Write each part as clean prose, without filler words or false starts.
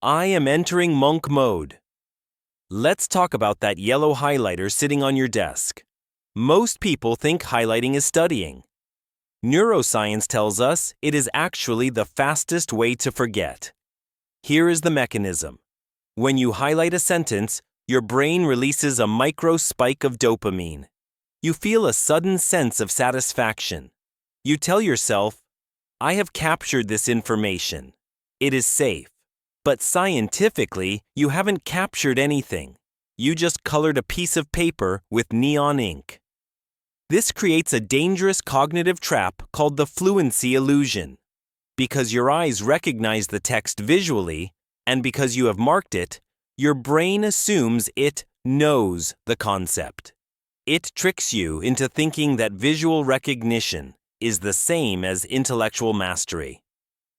I am entering monk mode. Let's talk about that yellow highlighter sitting on your desk. Most people think highlighting is studying. Neuroscience tells us it is actually the fastest way to forget. Here is the mechanism. When you highlight a sentence, your brain releases a micro spike of dopamine. You feel a sudden sense of satisfaction. You tell yourself, I have captured this information. It is safe. But scientifically, you haven't captured anything. You just colored a piece of paper with neon ink. This creates a dangerous cognitive trap called the Fluency Illusion. Because your eyes recognize the text visually, and because you have marked it, your brain assumes it knows the concept. It tricks you into thinking that visual recognition is the same as intellectual mastery.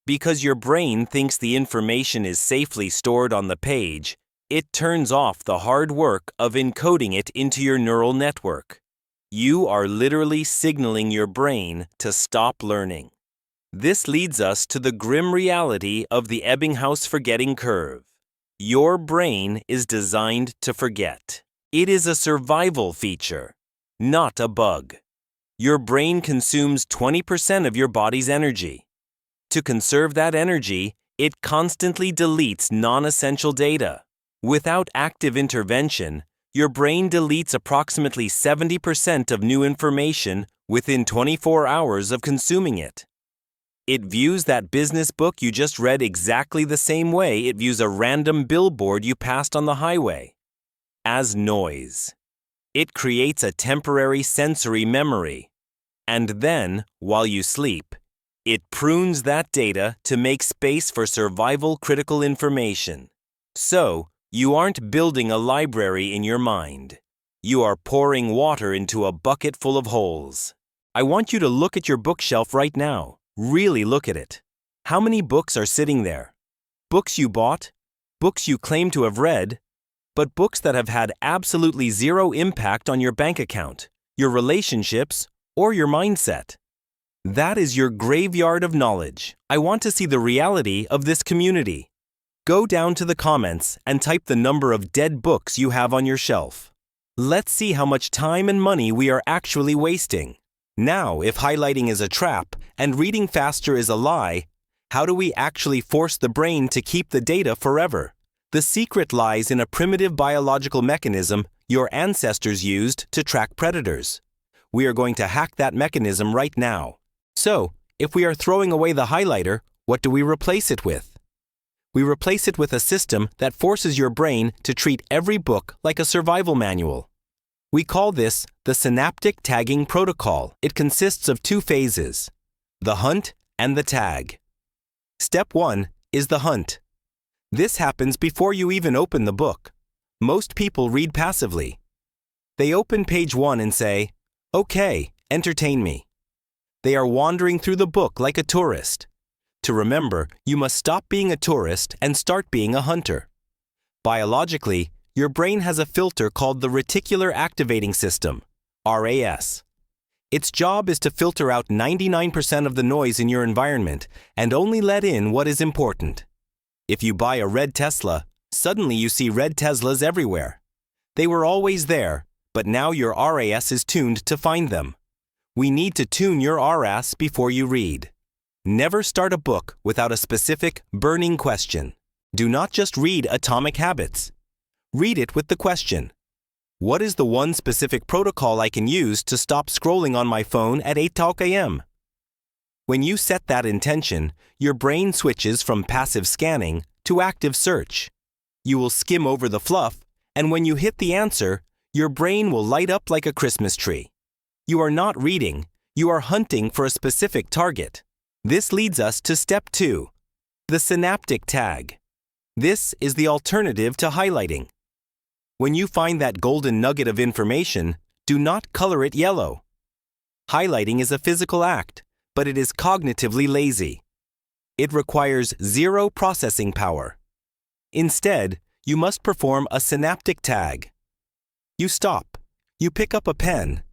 Because your brain thinks the information is safely stored on the page, it turns off the hard work of encoding it into your neural network. You are literally signaling your brain to stop learning. This leads us to the grim reality of the Ebbinghaus Forgetting Curve. Your brain is designed to forget. It is a survival feature, not a bug. Your brain consumes 20% of your body's energy. To conserve that energy, it constantly deletes non-essential data. Without active intervention, your brain deletes approximately 70% of new information within 24 hours of consuming it. It views that business book you just read exactly the same way it views a random billboard you passed on the highway, as noise. It creates a temporary sensory memory. And then, while you sleep, it prunes that data to make space for survival-critical information. So, you aren't building a library in your mind. You are pouring water into a bucket full of holes. I want you to look at your bookshelf right now. Really look at it. How many books are sitting there? Books you bought, books you claim to have read, but books that have had absolutely zero impact on your bank account, your relationships, or your mindset. That is your graveyard of knowledge. I want to see the reality of this community. Go down to the comments and type the number of dead books you have on your shelf. Let's see how much time and money we are actually wasting. Now, if highlighting is a trap and reading faster is a lie, how do we actually force the brain to keep the data forever? The secret lies in a primitive biological mechanism your ancestors used to track predators. We are going to hack that mechanism right now. So, if we are throwing away the highlighter, what do we replace it with? We replace it with a system that forces your brain to treat every book like a survival manual. We call this the Synaptic Tagging Protocol. It consists of two phases, the hunt and the tag. Step 1 is the hunt. This happens before you even open the book. Most people read passively. They open page 1 and say, "Okay, entertain me." They are wandering through the book like a tourist. To remember, you must stop being a tourist and start being a hunter. Biologically, your brain has a filter called the Reticular Activating System, RAS. Its job is to filter out 99% of the noise in your environment and only let in what is important. If you buy a red Tesla, suddenly you see red Teslas everywhere. They were always there, but now your RAS is tuned to find them. We need to tune your RAS before you read. Never start a book without a specific, burning question. Do not just read Atomic Habits. Read it with the question, what is the one specific protocol I can use to stop scrolling on my phone at 8 a.m.? When you set that intention, your brain switches from passive scanning to active search. You will skim over the fluff, and when you hit the answer, your brain will light up like a Christmas tree. You are not reading, you are hunting for a specific target. This leads us to step 2, the synaptic tag. This is the alternative to highlighting. When you find that golden nugget of information, do not color it yellow. Highlighting is a physical act, but it is cognitively lazy. It requires zero processing power. Instead, you must perform a synaptic tag. You stop, you pick up a pen,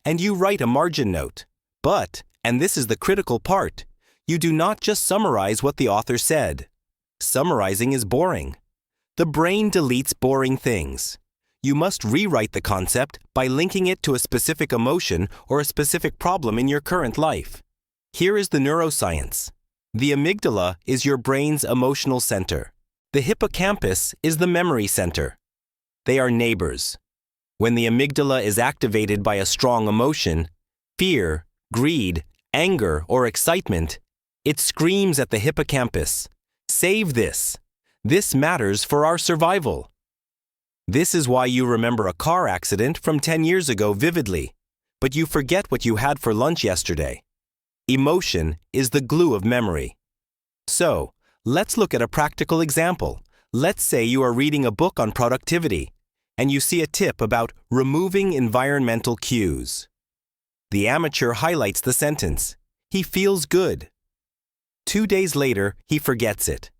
and you write a margin note. But, and this is the critical part, you do not just summarize what the author said. Summarizing is boring. The brain deletes boring things. You must rewrite the concept by linking it to a specific emotion or a specific problem in your current life. Here is the neuroscience. The amygdala is your brain's emotional center. The hippocampus is the memory center. They are neighbors. When the amygdala is activated by a strong emotion, fear, greed, anger, or excitement, it screams at the hippocampus, "Save this. This matters for our survival." This is why you remember a car accident from 10 years ago vividly, but you forget what you had for lunch yesterday. Emotion is the glue of memory. So, let's look at a practical example. Let's say you are reading a book on productivity, and you see a tip about removing environmental cues. The amateur highlights the sentence, "He feels good." 2 days later, he forgets it.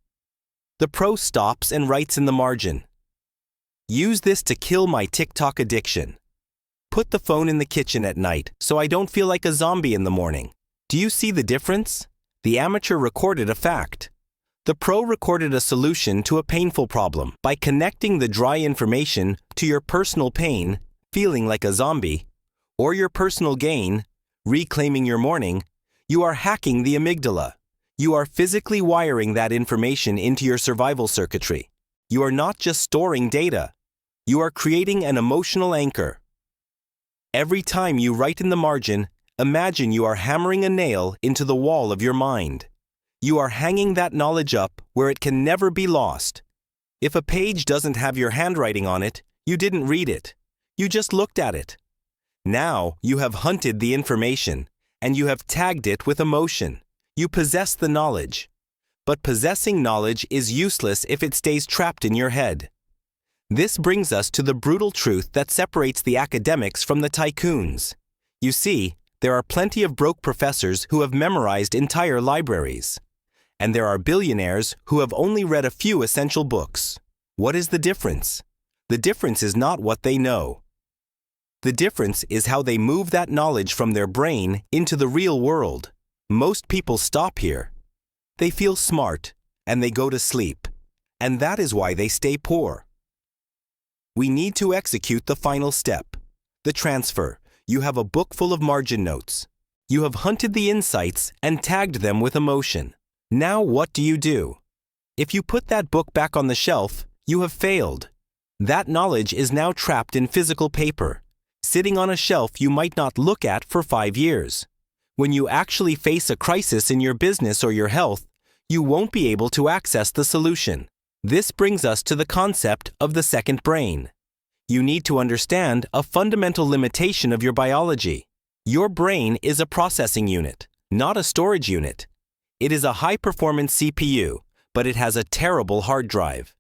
The pro stops and writes in the margin, "Use this to kill my TikTok addiction. Put the phone in the kitchen at night so I don't feel like a zombie in the morning." Do you see the difference? The amateur recorded a fact. The pro recorded a solution to a painful problem. By connecting the dry information to your personal pain, feeling like a zombie, or your personal gain, reclaiming your morning, you are hacking the amygdala. You are physically wiring that information into your survival circuitry. You are not just storing data. You are creating an emotional anchor. Every time you write in the margin, imagine you are hammering a nail into the wall of your mind. You are hanging that knowledge up where it can never be lost. If a page doesn't have your handwriting on it, you didn't read it. You just looked at it. Now you have hunted the information, and you have tagged it with emotion. You possess the knowledge. But possessing knowledge is useless if it stays trapped in your head. This brings us to the brutal truth that separates the academics from the tycoons. You see, there are plenty of broke professors who have memorized entire libraries. And there are billionaires who have only read a few essential books. What is the difference? The difference is not what they know. The difference is how they move that knowledge from their brain into the real world. Most people stop here. They feel smart, and they go to sleep. And that is why they stay poor. We need to execute the final step, the transfer. You have a book full of margin notes. You have hunted the insights and tagged them with emotion. Now what do you do? If you put that book back on the shelf, you have failed. That knowledge is now trapped in physical paper, sitting on a shelf you might not look at for 5 years. When you actually face a crisis in your business or your health, you won't be able to access the solution. This brings us to the concept of the second brain. You need to understand a fundamental limitation of your biology. Your brain is a processing unit, not a storage unit. It is a high-performance CPU, but it has a terrible hard drive.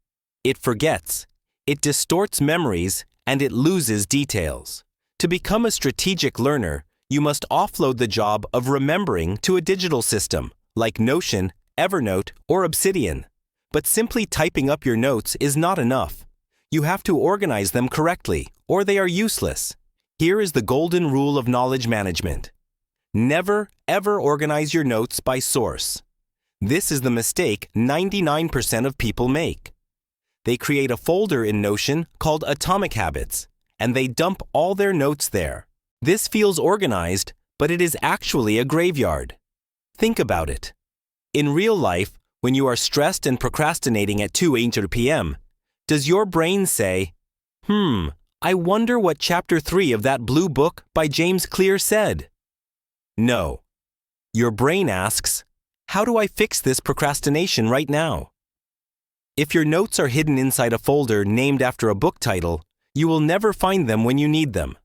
It forgets, it distorts memories, and it loses details. To become a strategic learner, you must offload the job of remembering to a digital system, like Notion, Evernote, or Obsidian. But simply typing up your notes is not enough. You have to organize them correctly, or they are useless. Here is the golden rule of knowledge management. Never, ever organize your notes by source. This is the mistake 99% of people make. They create a folder in Notion called Atomic Habits, and they dump all their notes there. This feels organized, but it is actually a graveyard. Think about it. In real life, when you are stressed and procrastinating at 2 p.m., does your brain say, I wonder what chapter 3 of that blue book by James Clear said? No. Your brain asks, how do I fix this procrastination right now? If your notes are hidden inside a folder named after a book title, you will never find them when you need them.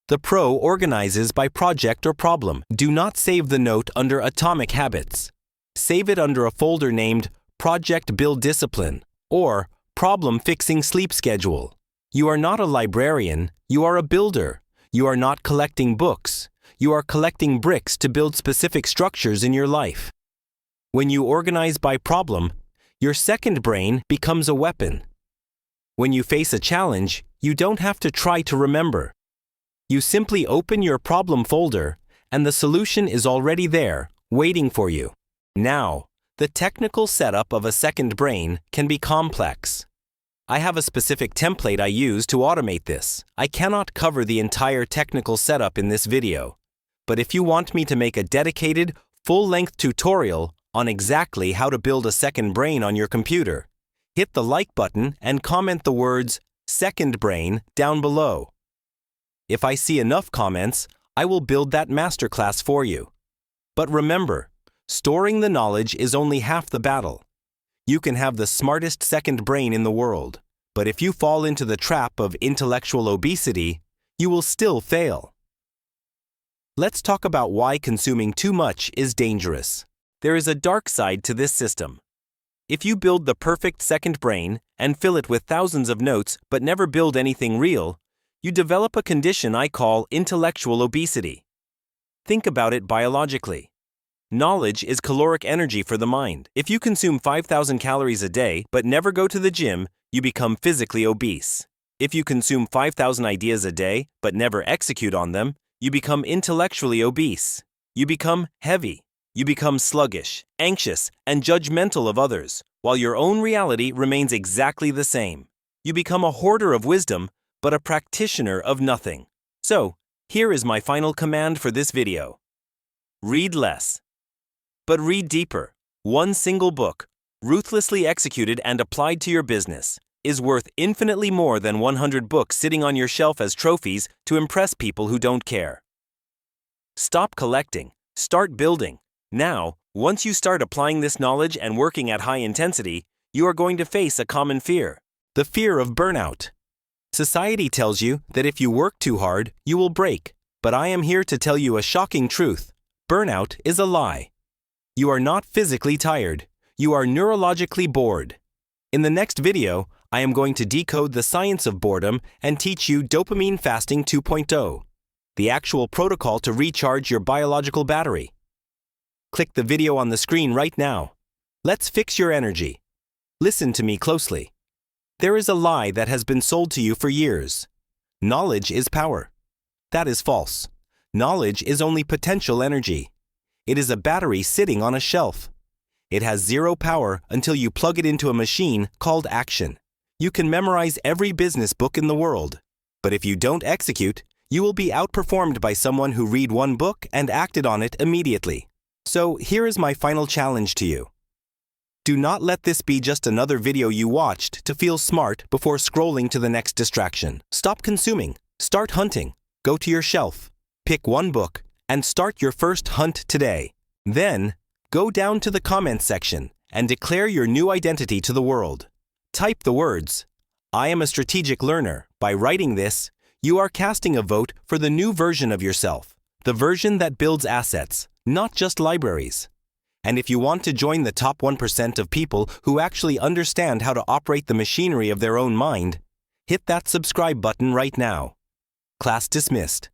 The pro organizes by project or problem. Do not save the note under Atomic Habits. Save it under a folder named Project Build Discipline or Problem Fixing Sleep Schedule. You are not a librarian, you are a builder. You are not collecting books. You are collecting bricks to build specific structures in your life. When you organize by problem, your second brain becomes a weapon. When you face a challenge, you don't have to try to remember. You simply open your problem folder, and the solution is already there, waiting for you. Now, The technical setup of a second brain can be complex. I have a specific template I use to automate this. I cannot cover the entire technical setup in this video, but if you want me to make a dedicated, full-length tutorial on exactly how to build a second brain on your computer, hit the like button and comment the words "second brain" down below. If I see enough comments, I will build that masterclass for you. But remember, storing the knowledge is only half the battle. You can have the smartest second brain in the world, but if you fall into the trap of intellectual obesity, you will still fail. Let's talk about why consuming too much is dangerous. There is a dark side to this system. If you build the perfect second brain and fill it with thousands of notes but never build anything real, you develop a condition I call intellectual obesity. Think about it biologically. Knowledge is caloric energy for the mind. If you consume 5,000 calories a day but never go to the gym, you become physically obese. If you consume 5,000 ideas a day but never execute on them, you become intellectually obese. You become heavy. You become sluggish, anxious, and judgmental of others, while your own reality remains exactly the same. You become a hoarder of wisdom, but a practitioner of nothing. So, here is my final command for this video. Read less. But read deeper. One single book, ruthlessly executed and applied to your business, is worth infinitely more than 100 books sitting on your shelf as trophies to impress people who don't care. Stop collecting. Start building. Now, once you start applying this knowledge and working at high intensity, you are going to face a common fear: the fear of burnout. Society tells you that if you work too hard, you will break. But I am here to tell you a shocking truth. Burnout is a lie. You are not physically tired. You are neurologically bored. In the next video, I am going to decode the science of boredom and teach you Dopamine Fasting 2.0, the actual protocol to recharge your biological battery. Click the video on the screen right now. Let's fix your energy. Listen to me closely. There is a lie that has been sold to you for years. Knowledge is power. That is false. Knowledge is only potential energy. It is a battery sitting on a shelf. It has zero power until you plug it into a machine called action. You can memorize every business book in the world, but if you don't execute, you will be outperformed by someone who read one book and acted on it immediately. So here is my final challenge to you. Do not let this be just another video you watched to feel smart before scrolling to the next distraction. Stop consuming. Start hunting. Go to your shelf. Pick one book and start your first hunt today. Then, go down to the comments section and declare your new identity to the world. Type the words, "I am a strategic learner." By writing this, you are casting a vote for the new version of yourself, the version that builds assets, not just libraries. And if you want to join the top 1% of people who actually understand how to operate the machinery of their own mind, hit that subscribe button right now. Class dismissed.